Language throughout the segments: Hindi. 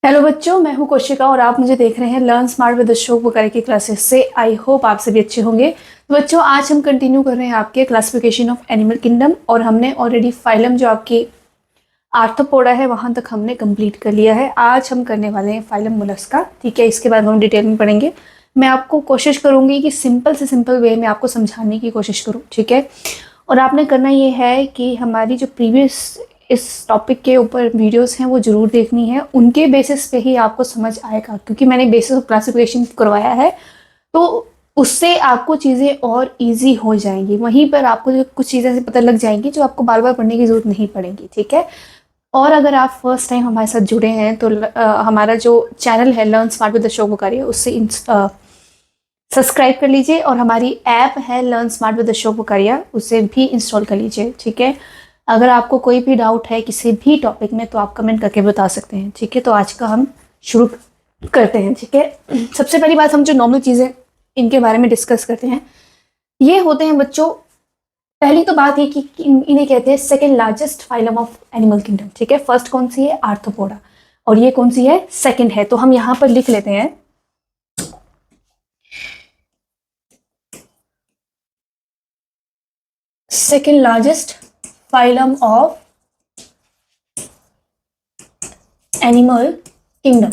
हेलो बच्चों, मैं हूं कोशिका और आप मुझे देख रहे हैं learn smart with Ashok Bukhari की क्लासेस से। आई होप आप सभी अच्छे होंगे। तो बच्चों, आज हम कंटिन्यू कर रहे हैं आपके क्लासिफिकेशन ऑफ एनिमल किंगडम और हमने ऑलरेडी फाइलम जो आपकी आर्थ्रोपोडा है वहां तक हमने कंप्लीट कर लिया है। आज हम करने वाले हैं फाइलम मोलस्का। ठीक है, इसके बाद हम डिटेल में पढ़ेंगे। मैं आपको कोशिश करूंगी कि सिंपल से सिंपल वे में आपको समझाने की कोशिश करूँ। ठीक है, और आपने करना ये है कि हमारी जो प्रीवियस इस टॉपिक के ऊपर वीडियोस हैं वो ज़रूर देखनी है। उनके बेसिस पे ही आपको समझ आएगा, क्योंकि मैंने बेसिस ऑफ क्लासिफिकेशन करवाया है तो उससे आपको चीज़ें और इजी हो जाएंगी। वहीं पर आपको जो कुछ चीज़ें ऐसे पता लग जाएंगी जो आपको बार बार पढ़ने की ज़रूरत नहीं पड़ेगी। ठीक है, और अगर आप फर्स्ट टाइम हमारे साथ जुड़े हैं तो हमारा जो चैनल है learn smart with Ashok Bukhari उससे सब्सक्राइब कर लीजिए, और हमारी ऐप है लर्न स्मार्ट विद अशोक बुखारिया उसे भी इंस्टॉल कर लीजिए। ठीक है, अगर आपको कोई भी डाउट है किसी भी टॉपिक में तो आप कमेंट करके बता सकते हैं। ठीक है, तो आज का हम शुरू करते हैं। ठीक है, सबसे पहली बात हम जो नॉर्मल चीज़ें इनके बारे में डिस्कस करते हैं, ये होते हैं बच्चों। पहली तो बात ये कि इन्हें कहते हैं second largest phylum of animal kingdom. ठीक है, फर्स्ट कौन सी है? आर्थ्रोपोडा, और ये कौन सी है? सेकेंड है। तो हम यहाँ पर लिख लेते हैं second largest phylum of animal kingdom.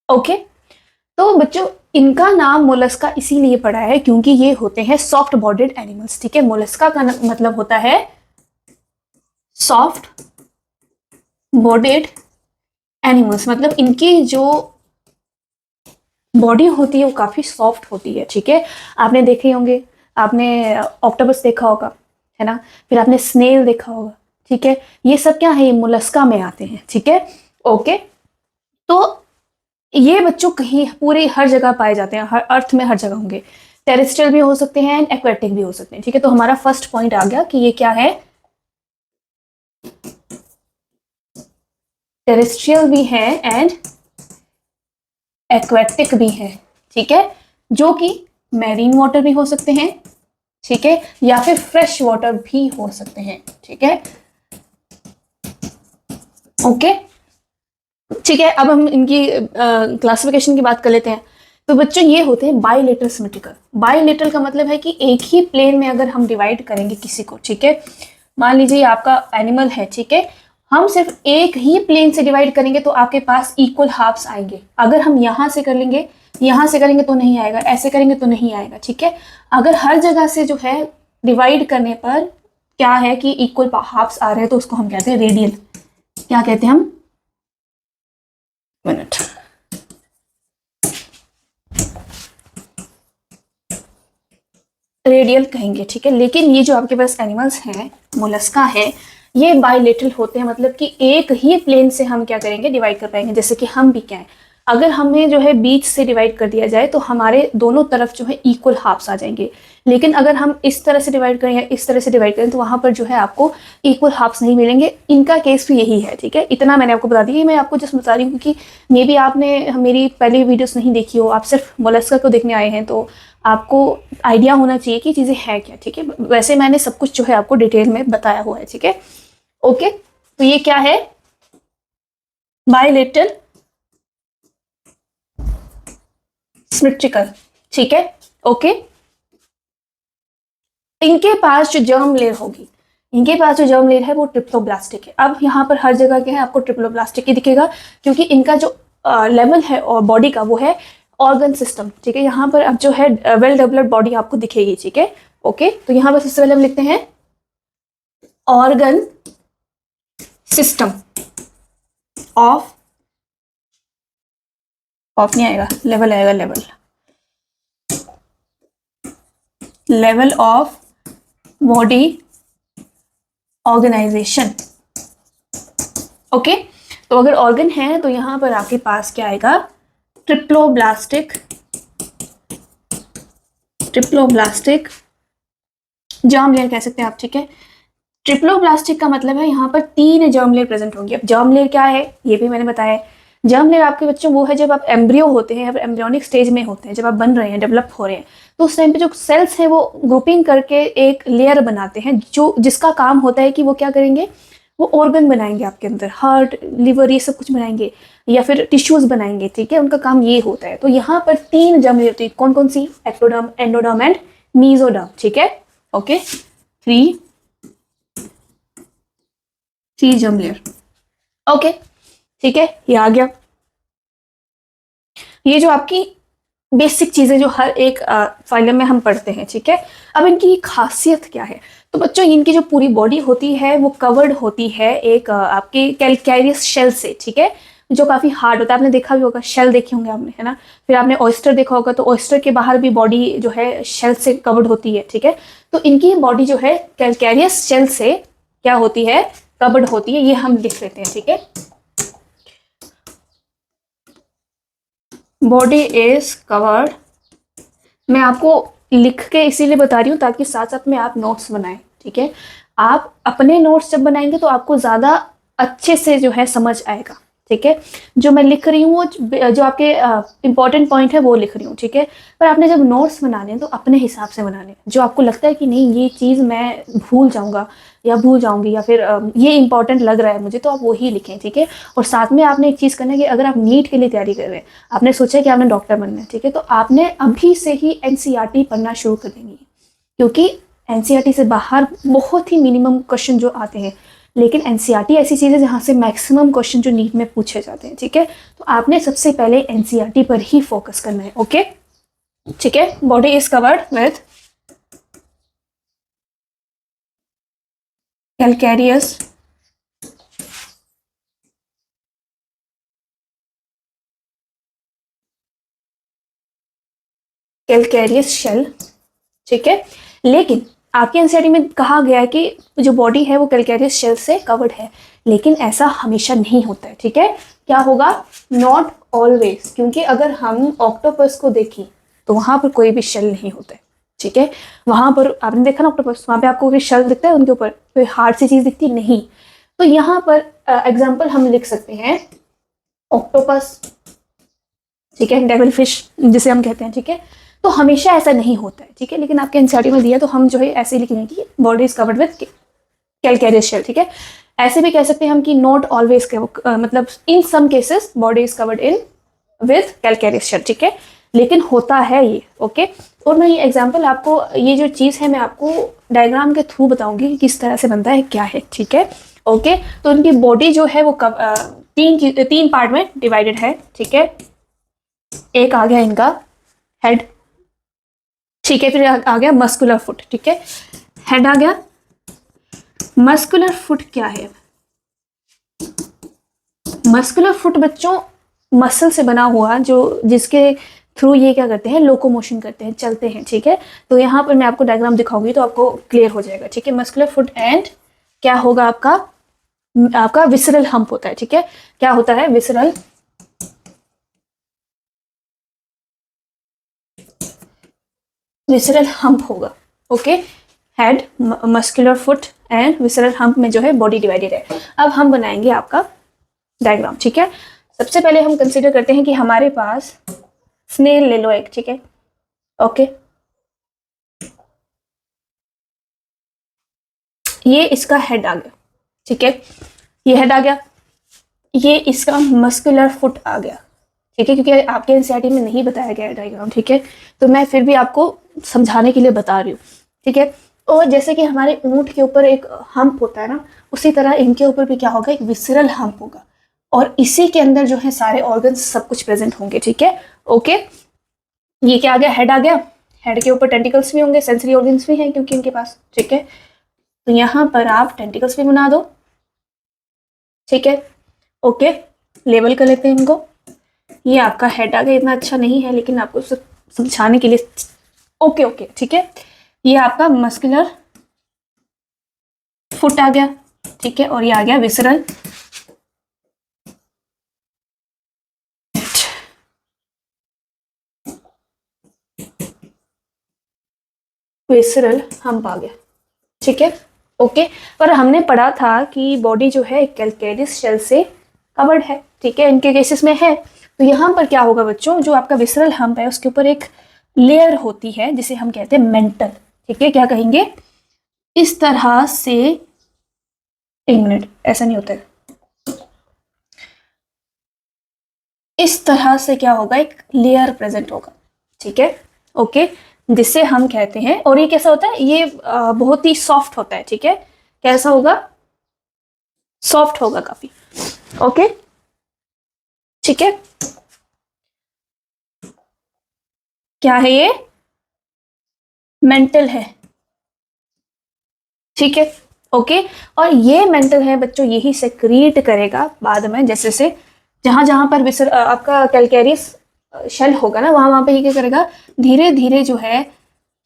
Okay, तो बच्चों इनका नाम मोलस्का इसीलिए पड़ा है क्योंकि ये होते हैं सॉफ्ट बॉडीड एनिमल्स। ठीक है, मोलस्का का मतलब होता है सॉफ्ट बॉडीड एनिमल्स, मतलब इनकी जो बॉडी होती है वो काफी सॉफ्ट होती है। ठीक है, आपने देखे होंगे, आपने ऑक्टोपस देखा होगा, है ना, फिर आपने स्नेल देखा होगा। ठीक है, ये सब क्या है? ये मोलस्का में आते हैं। ठीक है, ओके, तो ये बच्चों कहीं पूरे हर जगह पाए जाते हैं, हर अर्थ में हर जगह होंगे। टेरेस्ट्रियल भी हो सकते हैं एंड एक्वेटिक भी हो सकते हैं। ठीक है, तो हमारा फर्स्ट पॉइंट आ गया कि ये क्या है? टेरेस्ट्रियल भी है एंड एक्वेटिक भी है। ठीक है, जो कि मैरीन वाटर भी हो सकते हैं, ठीक है, या फिर फ्रेश वाटर भी हो सकते हैं। ठीक है, ओके, ठीक है। अब हम इनकी क्लासिफिकेशन की बात कर लेते हैं। तो बच्चों ये होते हैं बाइलेटरल सिमेट्रिकल। बाइलेटरल का मतलब है कि एक ही प्लेन में अगर हम डिवाइड करेंगे किसी को, ठीक है, मान लीजिए आपका एनिमल है, ठीक है, हम सिर्फ एक ही प्लेन से डिवाइड करेंगे तो आपके पास इक्वल हाफ्स आएंगे। अगर हम यहाँ से कर लेंगे, यहाँ से करेंगे तो नहीं आएगा, ऐसे करेंगे तो नहीं आएगा। ठीक है, अगर हर जगह से जो है डिवाइड करने पर क्या है कि इक्वल हाफ्स आ रहे हैं तो उसको हम कहते हैं रेडियल। क्या कहते हैं हम? मिनट, रेडियल कहेंगे। ठीक है, लेकिन ये जो आपके पास एनिमल्स हैं, मोलस्का है, ये बाइलेटरल होते हैं, मतलब कि एक ही प्लेन से हम क्या करेंगे? डिवाइड कर पाएंगे। जैसे कि हम भी क्या है, अगर हमें जो है बीच से डिवाइड कर दिया जाए तो हमारे दोनों तरफ जो है इक्वल हाफ्स आ जाएंगे। लेकिन अगर हम इस तरह से डिवाइड करें या इस तरह से डिवाइड करें तो वहां पर जो है आपको इक्वल हाफ्स नहीं मिलेंगे। इनका केस भी यही है। ठीक है, इतना मैंने आपको बता दिया। मैं आपको जस्ट बता रही हूँ क्योंकि मे बी आपने मेरी पहली वीडियोस नहीं देखी हो, आप सिर्फ मोलस्का को देखने आए हैं, तो आपको आइडिया होना चाहिए कि चीज़ें हैं क्या। ठीक है, वैसे मैंने सब कुछ जो है आपको डिटेल में बताया हुआ है। ठीक है, ओके, तो ये क्या है? Bilateral symmetrical. ठीक है, ओके, इनके पास जो जर्म लेयर होगी, इनके पास जो जर्म लेयर है वो ट्रिप्लोब्लास्टिक है। अब यहाँ पर हर जगह क्या है? आपको ट्रिप्लोब्लास्टिक ही दिखेगा क्योंकि इनका जो लेवल है और बॉडी का वो है ऑर्गन सिस्टम। ठीक है, यहाँ पर अब जो है वेल डेवलप्ड बॉडी आपको दिखेगी। ठीक है, ओके, तो यहाँ पर सबसे पहले हम लिखते हैं ऑर्गन सिस्टम ऑफ नहीं आएगा, लेवल आएगा, level of body organization. Okay, तो अगर ऑर्गन है तो यहां पर आपके पास क्या आएगा? ट्रिप्लोब्लास्टिक जर्म लेयर कह सकते हैं आप। ठीक है, ट्रिप्लोब्लास्टिक का मतलब है यहाँ पर 3 जर्म लेयर प्रेजेंट होंगी। अब जर्म लेयर क्या है ये भी मैंने बताया है। जर्म लेयर आपके बच्चों वो है जब आप एम्ब्रियो होते हैं या फिर एम्ब्रियोनिक स्टेज में होते हैं, जब आप बन रहे हैं, डेवलप हो रहे हैं, तो उस टाइम पे जो सेल्स हैं वो ग्रुपिंग करके एक लेयर बनाते हैं जो जिसका काम होता है कि वो क्या करेंगे? वो ऑर्गन बनाएंगे आपके अंदर, हार्ट, लिवर, ये सब कुछ बनाएंगे, या फिर टिश्यूज बनाएंगे, ठीक है, उनका काम ये होता है। तो यहाँ पर 3 जर्म लेयर होती है, कौन कौन सी? एक्टोडर्म, एंडोडर्म एंड मीजोडर्म, ठीक है, ओके, 3 जर्म लेयर, ओके, ठीक है, ये आ गया। ये जो आपकी बेसिक चीजें जो हर एक फाइलम में हम पढ़ते हैं, ठीक है। अब इनकी खासियत क्या है? तो बच्चों, इनकी जो पूरी बॉडी होती है वो कवर्ड होती है एक आपके कैलकैरियस शेल से, ठीक है, जो काफी हार्ड होता है। आपने देखा भी होगा, शेल देखे होंगे आपने, है ना। फिर आपने ऑयस्टर देखा होगा, तो ऑयस्टर के बाहर भी बॉडी जो है शेल से कवर्ड होती है, ठीक है। तो इनकी बॉडी जो है कैलकैरियस शेल से क्या होती है? कवर्ड होती है। ये हम लिख लेते हैं, ठीक है। बॉडी इज कवर्ड, मैं आपको लिख के इसीलिए बता रही हूँ ताकि साथ साथ में आप नोट्स बनाएं, ठीक है। आप अपने नोट्स जब बनाएंगे तो आपको ज़्यादा अच्छे से जो है समझ आएगा, ठीक है। जो मैं लिख रही हूँ वो जो आपके इंपॉर्टेंट पॉइंट है वो लिख रही हूँ, ठीक है। पर आपने जब नोट्स बनाने हैं तो अपने हिसाब से बनाने, जो आपको लगता है कि नहीं ये चीज़ मैं भूल जाऊँगा या भूल जाऊँगी, या फिर ये इंपॉर्टेंट लग रहा है मुझे, तो आप वही लिखें, ठीक है। और साथ में आपने एक चीज़ करना है कि अगर आप नीट के लिए तैयारी कर रहे हैं, आपने सोचा है कि आपने डॉक्टर बनना है, ठीक है, तो आपने अभी से ही एनसीईआरटी पढ़ना शुरू कर देंगी, क्योंकि एनसीईआरटी से बाहर बहुत ही मिनिमम क्वेश्चन जो आते हैं, लेकिन एनसीईआरटी ऐसी चीज़ है जहाँ से मैक्सिमम क्वेश्चन जो नीट में पूछे जाते हैं, ठीक है। तो आपने सबसे पहले एनसीईआरटी पर ही फोकस करना है, ओके, ठीक है। Body is covered with calcareous shell, ठीक है। लेकिन आपके एनसीईआरटी में कहा गया है कि जो बॉडी है वो कैलकैरियस शेल से कवर्ड है, लेकिन ऐसा हमेशा नहीं होता है, ठीक है। क्या होगा? नॉट ऑलवेज, क्योंकि अगर हम ऑक्टोपस को देखें तो वहां पर कोई भी शेल नहीं होता है, ठीक है। वहां पर आपने देखा ना ऑक्टोपस, वहां पे आपको कोई शेल दिखता है उनके ऊपर, कोई हार्ड सी चीज दिखती नहीं। तो यहाँ पर एग्जाम्पल हम लिख सकते हैं ऑक्टोपस, ठीक है, डेविल फिश जिसे हम कहते हैं, ठीक है। तो हमेशा ऐसा नहीं होता है, ठीक है, लेकिन आपके एनसीईआरटी में दिया तो हम जो है ऐसे ही लिखेंगे कि body is covered with calcareous shell, ठीक है। ऐसे भी कह सकते हैं हम कि नॉट ऑलवेज, मतलब in some cases body is covered in with calcareous shell, ठीक है, लेकिन होता है ये, ओके। और मैं ये एग्जाम्पल आपको, ये जो चीज़ है मैं आपको डायग्राम के थ्रू बताऊंगी कि किस तरह से बनता है, क्या है, ठीक है, ओके। तो इनकी बॉडी जो है वो तीन पार्ट में डिवाइडेड है, ठीक है। एक आ गया इनका हेड, ठीक है, फिर आ गया मस्कुलर फुट, ठीक है, हेड आ गया। मस्कुलर फुट क्या है? मस्कुलर फुट बच्चों मसल से बना हुआ, जो जिसके थ्रू ये क्या करते हैं, लोकोमोशन करते हैं, चलते हैं, ठीक है। तो यहाँ पर मैं आपको डायग्राम दिखाऊंगी तो आपको क्लियर हो जाएगा, ठीक है। मस्कुलर फुट एंड क्या होगा आपका विसरल हम्प होता है, ठीक है। क्या होता है? विसरल हम्प होगा, okay. Head, muscular foot and visceral hump में जो है बॉडी डिवाइडेड है। अब हम बनाएंगे आपका डायग्राम, ठीक है। सबसे पहले हम कंसीडर करते हैं कि हमारे पास स्नेल ले लो एक, ठीक है, ओके। ये इसका हेड आ गया, ठीक है, ये हेड आ गया, ये इसका मस्कुलर फुट आ गया, ठीक है, क्योंकि आपके एनसीईआरटी में नहीं बताया गया है डायग्राम, ठीक है, तो मैं फिर भी आपको समझाने के लिए बता रही हूँ, ठीक है। और जैसे कि हमारे ऊंट के ऊपर एक हम्प होता है ना, उसी तरह इनके ऊपर भी क्या होगा, एक विसरल हम्प होगा, और इसी के अंदर जो है सारे ऑर्गन सब कुछ प्रेजेंट होंगे, ठीक है, ओके। ये क्या आ गया? हेड आ गया। हेड के ऊपर टेंटिकल्स भी होंगे, सेंसरी ऑर्गन्स भी हैं क्योंकि इनके पास, ठीक है। तो यहाँ पर आप टेंटिकल्स भी बना दो, ठीक है, ओके। लेबल कर लेते हैं इनको। ये आपका हेड आ गया, इतना अच्छा नहीं है लेकिन आपको समझाने के लिए, ओके ओके, ठीक है। ये आपका मस्कुलर फुट आ गया, ठीक है, और ये आ गया विसरल हम्प आ गया, ठीक है, ओके। पर हमने पढ़ा था कि बॉडी जो है कैलकैरियस शेल से कवर्ड है, ठीक है, इनके केसेस में है। तो यहाँ पर क्या होगा बच्चों, जो आपका विसरल हम्प है उसके ऊपर एक लेयर होती है जिसे हम कहते हैं मेंटल, ठीक है, क्या कहेंगे, इस तरह से एक मिनट, ऐसा नहीं होता है। इस तरह से क्या होगा, एक लेयर प्रेजेंट होगा, ठीक है, ओके, जिसे हम कहते हैं, और ये कैसा होता है, ये बहुत ही सॉफ्ट होता है, ठीक है, कैसा होगा, सॉफ्ट होगा काफी, ओके, ठीक है, क्या है ये, मेंटल है, ठीक है, ओके, और ये मेंटल है बच्चों, यही सेक्रीट करेगा बाद में, जैसे से जहां जहां पर आपका कैलकेरियस शेल होगा ना, वहां वहां पे ये क्या करेगा, धीरे धीरे जो है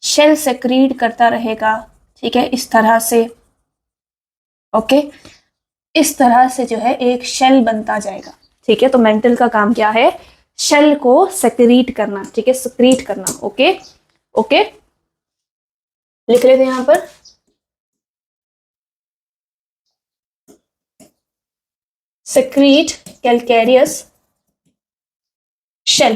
शेल सेक्रीट करता रहेगा, ठीक है, इस तरह से, ओके, इस तरह से जो है एक शेल बनता जाएगा, ठीक है, तो मेंटल का काम क्या है, शेल को सेक्रीट करना, ठीक है, सेक्रीट करना, ओके, ओके, लिख लेते हैं यहां पर, सेक्रीट कैलकेरियस शेल,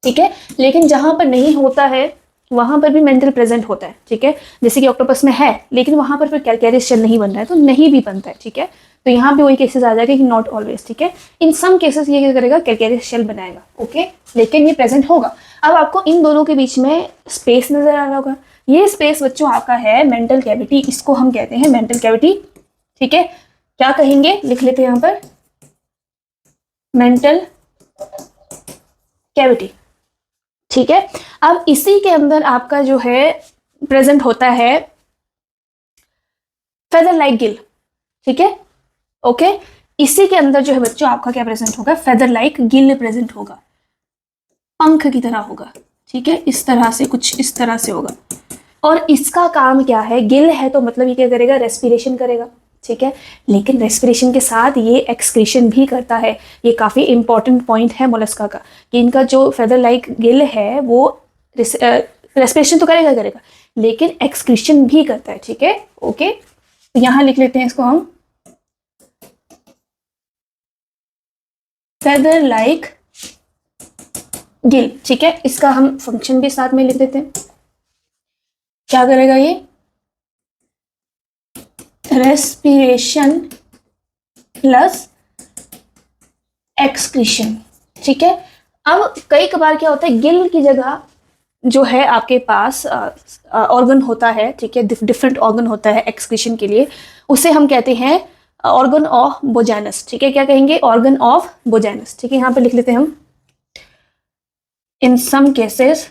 ठीक है, लेकिन जहां पर नहीं होता है वहां पर भी मेंटल प्रेजेंट होता है, ठीक है, जैसे कि ऑक्टोपस में है, लेकिन वहां पर फिर कैलकेरियस शेल नहीं बन रहा है, तो नहीं भी बनता है, ठीक है, तो यहाँ पे वही केसेस आ जाएगा कि नॉट ऑलवेज, ठीक है, इन सम केसेस ये क्या करेगा, कैलकेरियस शेल बनाएगा, ओके, लेकिन ये प्रेजेंट होगा। अब आपको इन दोनों के बीच में स्पेस नजर आ रहा होगा, ये स्पेस बच्चों आपका है मेंटल कैविटी, इसको हम कहते हैं मेंटल कैविटी, ठीक है, क्या कहेंगे, लिख लेते हैं यहाँ पर, मेंटल कैविटी, ठीक है, अब इसी के अंदर आपका जो है प्रेजेंट होता है फेदर लाइक गिल, ठीक है, ओके, इसी के अंदर जो है बच्चों आपका क्या प्रेजेंट होगा, फेदर लाइक गिल प्रेजेंट होगा, पंख की तरह होगा, ठीक है, इस तरह से, कुछ इस तरह से होगा, और इसका काम क्या है, गिल है तो मतलब ये क्या करेगा, रेस्पिरेशन करेगा, ठीक है, लेकिन रेस्पिरेशन के साथ ये एक्सक्रीशन भी करता है, ये काफी इंपॉर्टेंट पॉइंट है मोलस्का का, कि इनका जो फेदर लाइक गिल है वो रेस्पिरेशन तो करेगा करेगा, लेकिन एक्सक्रीशन भी करता है, ठीक है, ओके, तो यहां लिख लेते हैं इसको हम, फेदर लाइक गिल, ठीक है, इसका हम फंक्शन भी साथ में लिख देते हैं, क्या करेगा ये, रेस्पिरेशन प्लस एक्सक्रीशन, ठीक है, अब कई बार क्या होता है, गिल की जगह जो है आपके पास ऑर्गन होता है, ठीक है, डिफरेंट ऑर्गन होता है एक्सक्रीशन के लिए, उसे हम कहते हैं ऑर्गन ऑफ बोजानस, ठीक है, क्या कहेंगे, ऑर्गन ऑफ बोजानस, ठीक है, यहां पे लिख लेते हैं हम, इन सम केसेस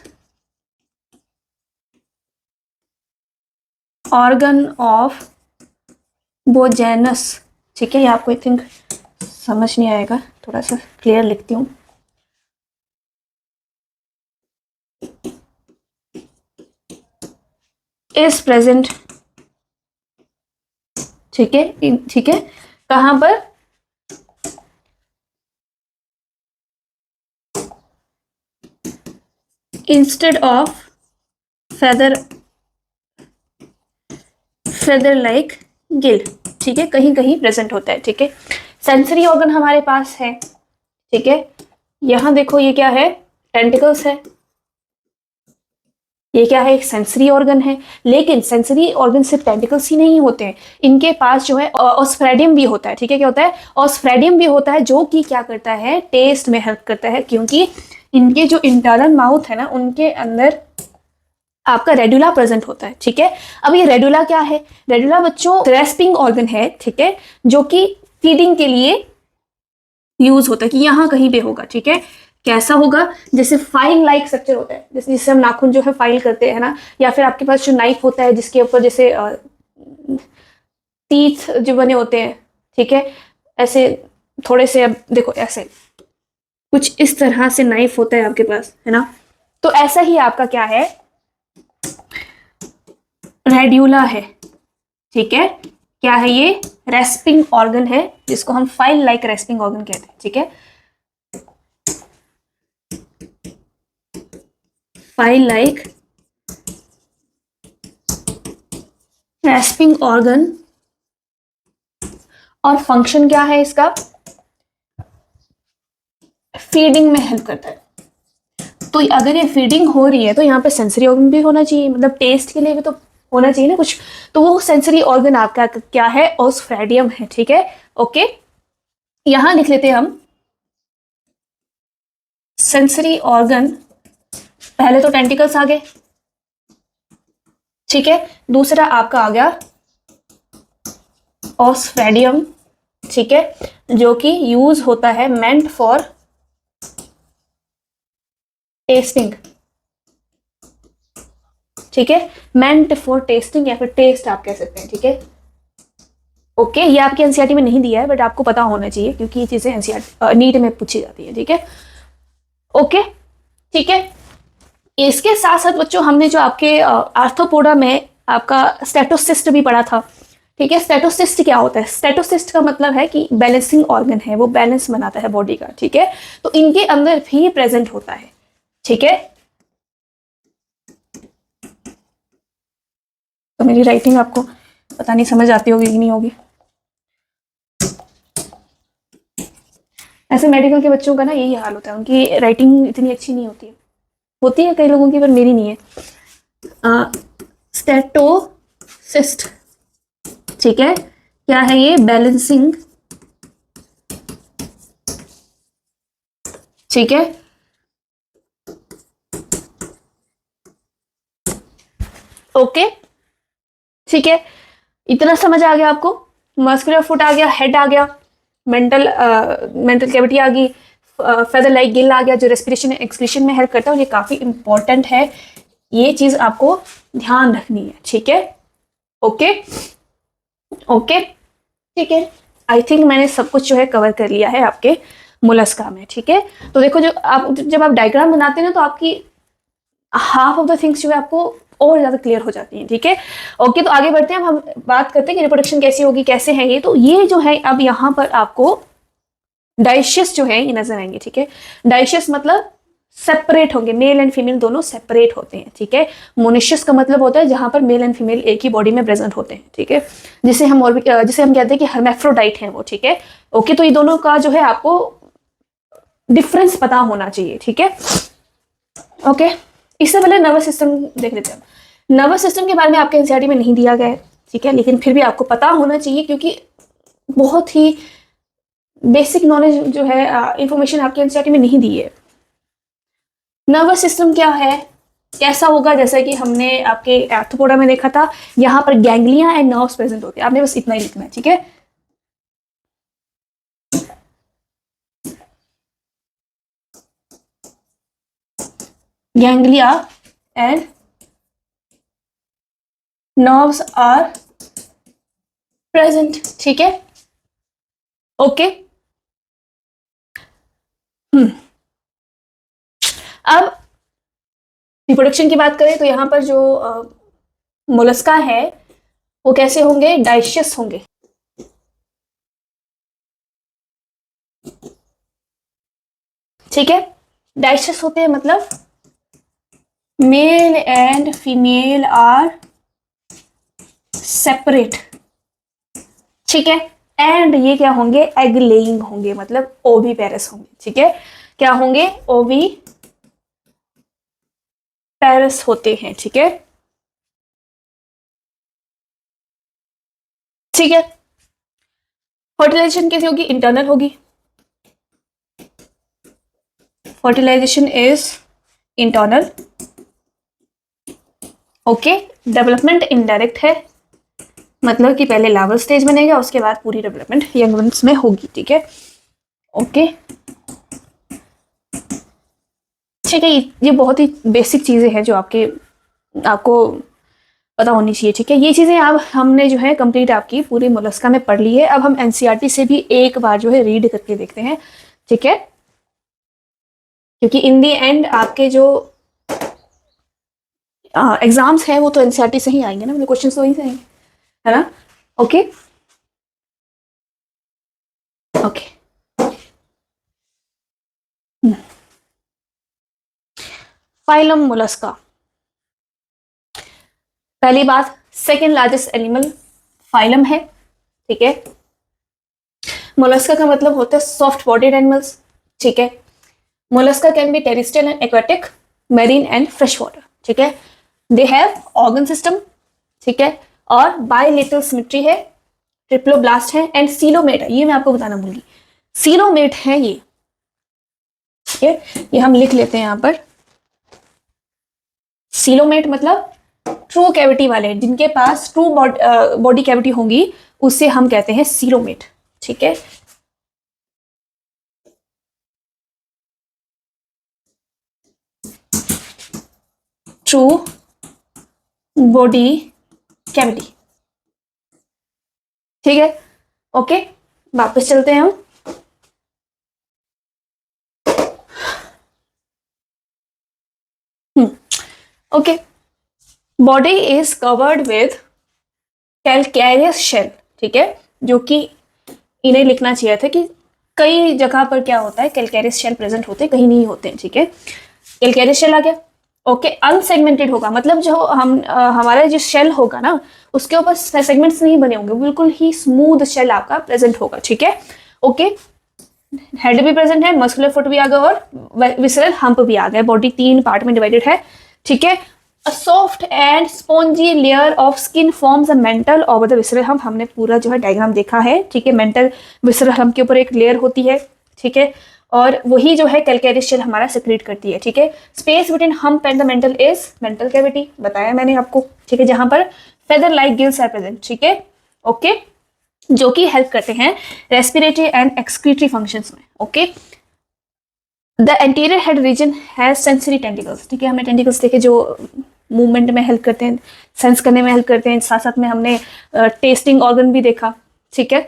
ऑर्गन ऑफ बोजेनस, ठीक है, ये आपको आई थिंक समझ नहीं आएगा, थोड़ा सा क्लियर लिखती हूँ, इज प्रेजेंट, ठीक है, ठीक है, कहां पर, instead of feather like Gill, ठीक है, कहीं कहीं प्रेजेंट होता है, ठीक है, सेंसरी ऑर्गन हमारे पास है, ठीक है, यहां देखो ये क्या है, टेंटिकल्स है, ये क्या है, एक सेंसरी ऑर्गन है, लेकिन सेंसरी ऑर्गन सिर्फ टेंटिकल्स ही नहीं होते हैं, इनके पास जो है ऑस्फ्रेडियम भी होता है, ठीक है, क्या होता है, ऑस्फ्रेडियम भी होता है, जो कि क्या करता है, टेस्ट में हेल्प करता है, क्योंकि इनके जो इंटरनल माउथ है ना, उनके अंदर आपका रेडुला प्रेजेंट होता है, ठीक है, अब ये रेडुला क्या है, रेडुला बच्चों ग्रेस्पिंग ऑर्गन है, ठीक है, जो कि फीडिंग के लिए यूज होता है, कि यहाँ कहीं पे होगा, ठीक है, कैसा होगा, जैसे फाइल लाइक स्ट्रक्चर होता है, जैसे जिससे हम नाखून जो है फाइल करते हैं ना, या फिर आपके पास जो नाइफ होता है जिसके ऊपर जैसे टीथ जो बने होते हैं, ठीक है, ऐसे थोड़े से, अब देखो ऐसे कुछ इस तरह से नाइफ होता है आपके पास, है ना, तो ऐसा ही आपका क्या है, रेड्यूला है, ठीक है, क्या है ये, रेस्पिंग ऑर्गन है, जिसको हम फाइल लाइक रेस्पिंग ऑर्गन कहते हैं, ठीक है, फाइल लाइक रेस्पिंग ऑर्गन, और फंक्शन क्या है इसका, फीडिंग में हेल्प करता है, तो अगर ये फीडिंग हो रही है तो यहाँ पे सेंसरी ऑर्गन भी होना चाहिए, मतलब टेस्ट के लिए भी तो होना चाहिए ना कुछ, तो वो सेंसरी ऑर्गन आपका क्या है, ओस्फ्रेडियम है, ठीक है। ओके, यहां लिख लेते हैं हम सेंसरी ऑर्गन। पहले तो टेंटिकल्स आ गए, ठीक है। दूसरा आपका आ गया ओस्फ्रेडियम, ठीक है, जो कि यूज होता है मेंट फॉर टेस्टिंग, ठीक है, मेंट फॉर टेस्टिंग या फिर टेस्ट आप कह सकते हैं, ठीक है। ओके, ये आपके एनसीईआरटी में नहीं दिया है बट आपको पता होना चाहिए क्योंकि ये चीजें एनसीईआरटी नीट में पूछी जाती है, ठीक है। ओके, ठीक है। इसके साथ साथ बच्चों हमने जो आपके आर्थ्रोपोडा में आपका स्टेटोसिस्ट भी पढ़ा था, ठीक है। स्टेटोसिस्ट क्या होता है? स्टेटोसिस्ट का मतलब है कि बैलेंसिंग ऑर्गन है, वो बैलेंस बनाता है बॉडी का, ठीक है। तो इनके अंदर भी प्रेजेंट होता है, ठीक है। तो मेरी राइटिंग आपको पता नहीं समझ आती होगी कि नहीं होगी। ऐसे मेडिकल के बच्चों का ना यही हाल होता है, उनकी राइटिंग इतनी अच्छी नहीं होती है कई लोगों की, पर मेरी नहीं है। स्टेटोसिस्ट, ठीक है, क्या है ये? बैलेंसिंग, ठीक है। ओके, ठीक है, इतना समझ आ गया आपको। मस्कुलर फुट आ गया, हेड आ गया, मेंटल कैविटी आ गई, फेदर लाइक गिल आ गया जो रेस्पिरेशन एक्सक्रीशन में हेल्प करता है, और ये काफी इंपॉर्टेंट है, ये चीज आपको ध्यान रखनी है, ठीक है। ओके ओके, ठीक है। आई थिंक मैंने सब कुछ जो है कवर कर लिया है आपके मोलस्का में, ठीक है। तो देखो, जब आप डायग्राम बनाते हैं ना तो आपकी हाफ ऑफ द थिंग्स जो है आपको और ज्यादा क्लियर हो जाती हैं, ठीक है। ओके, तो आगे बढ़ते हैं। अब हम बात करते हैं कि रिप्रोडक्शन कैसी होगी, कैसे है ये। तो ये जो है अब यहाँ पर आपको डाइशियस जो है ये नजर आएंगे, ठीक है। डाइशियस मतलब सेपरेट होंगे, मेल एंड फीमेल दोनों सेपरेट होते हैं, ठीक है। मोनिशियस का मतलब होता है जहां पर मेल एंड फीमेल एक ही बॉडी में प्रेजेंट होते हैं, ठीक है, जिसे हम कहते हैं कि हर्मेफ्रोडाइट हैं वो, ठीक है। ओके, तो ये दोनों का जो है आपको डिफरेंस पता होना चाहिए, ठीक है। ओके, इससे पहले नर्वस सिस्टम देख लेते हैं। नर्वस सिस्टम के बारे में आपके एनसीईआरटी में नहीं दिया गया है, ठीक है, लेकिन फिर भी आपको पता होना चाहिए क्योंकि बहुत ही बेसिक नॉलेज जो है, इंफॉर्मेशन आपके एनसीईआरटी में नहीं दी है। नर्वस सिस्टम क्या है, कैसा होगा? जैसा कि हमने आपके आर्थ्रोपोडा में देखा था, यहाँ पर गैंग्लिया एंड नर्व्स प्रेजेंट होते हैं, आपने बस इतना ही लिखना है, ठीक है। Ganglia and nerves are present, ठीक है। ओके, अब रिप्रोडक्शन की बात करें तो यहाँ पर जो मोलस्का है वो कैसे होंगे? डाइशियस होंगे, ठीक है। डाइशियस होते हैं मतलब male and female are separate, ठीक है। एंड ये क्या होंगे? एग लेइंग होंगे, मतलब ओवी पेरस होंगे, ठीक है। क्या होंगे? ओवी पेरस होते हैं, ठीक है, ठीक है। फर्टिलाइजेशन कैसी होगी? इंटरनल होगी, fertilization is internal. Okay, development indirect है, मतलब कि पहले लार्वल स्टेज बनेगा, उसके बाद पूरी डेवलपमेंट यंग वंस में होगी, ठीक है। ओके, ठीक है, ये बहुत ही बेसिक चीजें हैं जो आपको पता होनी चाहिए, ठीक है। ये चीजें अब हमने जो है कंप्लीट आपकी पूरी मोलस्का में पढ़ ली है। अब हम एनसीईआरटी से भी एक बार जो है रीड करके देखते हैं, ठीक है, क्योंकि इन दी एंड आपके जो एग्जाम्स हैं वो तो एनसीईआरटी से ही आएंगे ना, मतलब क्वेश्चन तो वहीं से आएंगे, है ना। ओके ओके, फाइलम मोलस्का, पहली बात, सेकेंड लार्जेस्ट एनिमल फाइलम है, ठीक है। मोलस्का का मतलब होता है सॉफ्ट बॉडीड एनिमल्स, ठीक है। Mollusca can be terrestrial and aquatic, marine and fresh water, ठीक है। दे हैव ऑर्गन सिस्टम, ठीक है, और बायलेटरल सिमेट्री है, ट्रिप्लोब्लास्ट है एंड सीलोमेट है। ये मैं आपको बताना भूल गई, सीलोमेट है ये, ठीक है, ये हम लिख लेते हैं यहाँ पर। सीलोमेट मतलब ट्रू कैविटी वाले, जिनके पास ट्रू बॉडी कैविटी होंगी उसे हम कहते हैं सीलोमेट, ठीक है। ट्रू बॉडी कैविटी, ठीक है, ओके। वापस चलते हैं हम। Okay, body is covered with calcareous shell, ठीक है, जो कि इन्हें लिखना चाहिए था कि कई जगह पर क्या होता है, कैल्केरियस शेल प्रेजेंट होते हैं, कहीं नहीं होते हैं, ठीक है। कैल्केरियस शेल आ गया, ओके। अनसेगमेंटेड होगा, मतलब जो हमारा जो शेल होगा ना उसके ऊपर सेगमेंट्स नहीं बने होंगे, बिल्कुल ही स्मूथ शेल आपका प्रेजेंट होगा, ठीक है, ओके। हेड भी प्रेजेंट है, मस्कुलर फुट भी आ गया और विसरल हम्प भी आ गया। बॉडी 3 पार्ट में डिवाइडेड है, ठीक है। A soft and spongy layer of skin forms a mantle over the visceral hump। हमने पूरा जो है डायग्राम देखा है, ठीक है। मेंटल विसरल हम्प के ऊपर एक लेयर होती है, ठीक है, और वही जो है कैल्केरियस शेल हमारा सेक्रेट करती है, ठीक है। Space between hump and the mantle is mantle cavity, बताया मैंने आपको, ठीक है, जहां पर feather like gills are present, ठीक है, ओके, जो कि हेल्प करते हैं रेस्पिरेटरी एंड एक्सक्रीटरी फंक्शंस में, okay. The anterior head region has sensory tentacles, ठीक है, हमने टेंटिकल्स देखे जो मूवमेंट में हेल्प करते हैं, सेंस करने में हेल्प करते हैं, साथ साथ में हमने टेस्टिंग ऑर्गन भी देखा, ठीक है,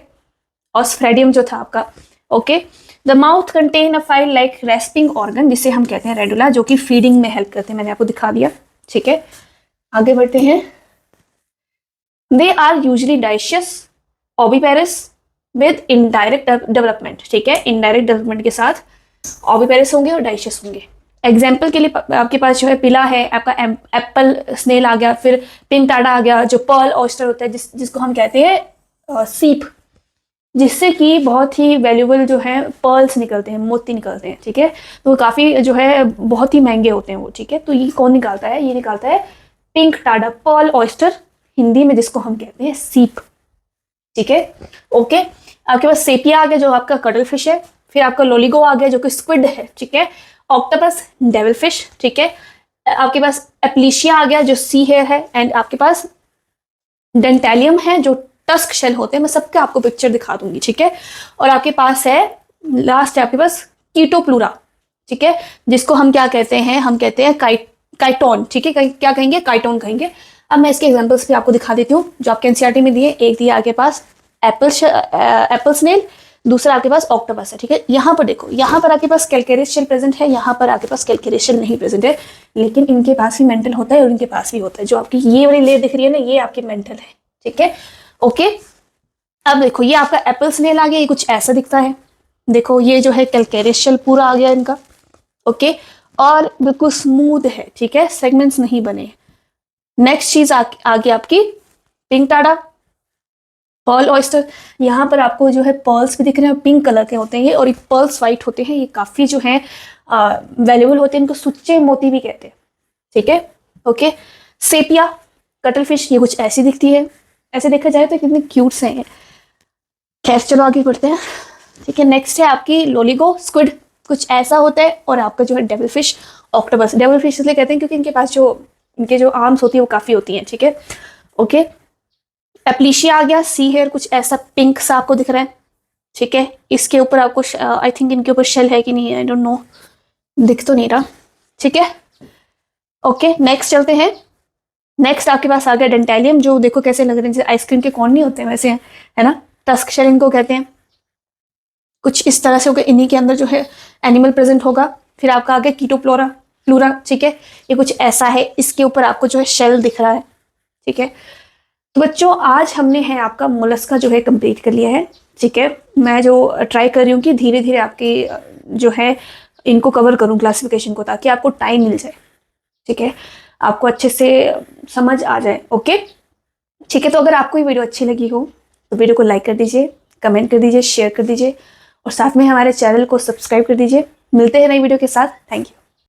और स्फ्रेडियम जो था आपका, okay. The mouth contain a file like respiring organ, जिसे हम कहते हैं रेडुला, जो कि फीडिंग में हेल्प करते हैं, मैंने आपको दिखा दिया, ठीक है। आगे बढ़ते हैं। They are usually dioecious oviparous with indirect development, ठीक है, इनडायरेक्ट डेवलपमेंट के साथ ओविपेरस होंगे और डाइशियस होंगे। एग्जाम्पल के लिए आपके पास जो है पिला है, आपका एप्पल स्नेल आ गया, फिर पिंक टाडा आ गया, जो पर्ल ऑयस्टर होता है जिसको हम कहते हैं सीप, जिससे कि बहुत ही वैल्यूबल जो है पर्ल्स निकलते हैं, मोती निकलते हैं, ठीक है। तो काफ़ी जो है बहुत ही महंगे होते हैं वो, ठीक है। तो ये कौन निकालता है, ये निकालता है Pinctada, pearl oyster Hindi में जिसको हम कहते हैं सीप, ठीक है, ओके। आपके पास सेपिया आ गया जो आपका कटल फिश है, फिर आपका लोलिगो आ गया जो कि स्क्विड है, ठीक है। ऑक्टोपस डेविल फिश, ठीक है। आपके पास एप्लीशिया आ गया जो सी हेयर है, एंड आपके पास डेंटेलियम है जो टस्क शेल होते हैं, मैं सबके आपको पिक्चर दिखा दूंगी, ठीक है। और आपके पास है लास्ट है आपके पास कीटोप्लूरा, ठीक है, जिसको हम क्या कहते हैं, हम कहते हैं काइटोन, ठीक है, क्या कहेंगे, काइटोन कहेंगे। अब मैं इसके एग्जांपल्स भी आपको दिखा देती हूँ जो आपके एनसीईआरटी में दिए। एक दिया आपके पास एप्पल स्नेल, दूसरा आपके पास ऑक्टोपस है, ठीक है। यहाँ पर देखो, यहाँ पर आपके पास कैल्केरियस शेल प्रेजेंट है, यहाँ पर आपके पास कैल्केरियस शेल नहीं प्रेजेंट है, लेकिन इनके पास भी मेंटल होता है और इनके पास भी होता है। जो आपकी ये वाली लेयर दिख रही है ना, ये आपकी मेंटल है, ठीक है, ओके। अब देखो ये आपका एप्पल स्नेल आ गया, ये कुछ ऐसा दिखता है, देखो ये जो है कैल्केरियस शेल पूरा आ गया इनका, ओके, और बिल्कुल स्मूथ है, ठीक है, सेगमेंट्स नहीं बने। नेक्स्ट चीज आ गई आपकी पिंक टाडा, पर्ल ऑयस्टर। यहाँ पर आपको जो है पर्ल्स भी दिख रहे हैं, पिंक कलर के होते हैं ये, और ये पर्ल्स वाइट होते हैं, ये काफ़ी जो है वैल्यूबल होते हैं, इनको सुच्चे मोती भी कहते हैं, ठीक है, ओके। सेपिया कटल फिश, ये कुछ ऐसी दिखती है, ऐसे देखा जाए तो कितने क्यूट से हैं। खैर चलो आगे बढ़ते हैं, ठीक है। नेक्स्ट है आपकी लोलिगो स्क्विड, कुछ ऐसा होता है, और आपका जो है devil fish octopus. Devil fish इसलिए कहते हैं क्योंकि इनके पास जो इनके जो आर्म्स होती है वो काफ़ी होती हैं, ठीक है, ओके। एप्लीशिया आ गया, सी हेयर, कुछ ऐसा पिंक सा आपको दिख रहा है, ठीक है। इसके ऊपर आपको आई थिंक इनके ऊपर शेल है कि नहीं, आई डोंट नो, दिख तो नहीं रहा, ठीक है, ओके। नेक्स्ट चलते हैं। नेक्स्ट आपके पास आ गया डेंटेलियम, जो देखो कैसे लग रहे हैं, जैसे आइसक्रीम के कॉर्न नहीं होते हैं वैसे हैं, है ना। टस्क शेल इनको कहते हैं, कुछ इस तरह से होगा, इन्हीं के अंदर जो है एनिमल प्रेजेंट होगा। फिर आपका आ गया कीटोप्लोरा प्लूरा, ठीक है, ये कुछ ऐसा है, इसके ऊपर आपको जो है शेल दिख रहा है, ठीक है। तो बच्चों आज हमने है आपका मोलस्का जो है कंप्लीट कर लिया है, ठीक है। मैं जो ट्राई कर रही हूँ कि धीरे धीरे आपकी जो है इनको कवर करूँ क्लासिफिकेशन को, ताकि आपको टाइम मिल जाए, ठीक है, आपको अच्छे से समझ आ जाए, ओके, ठीक है। तो अगर आपको ये वीडियो अच्छी लगी हो तो वीडियो को लाइक कर दीजिए, कमेंट कर दीजिए, शेयर कर दीजिए, और साथ में हमारे चैनल को सब्सक्राइब कर दीजिए। मिलते हैं नई वीडियो के साथ, थैंक यू।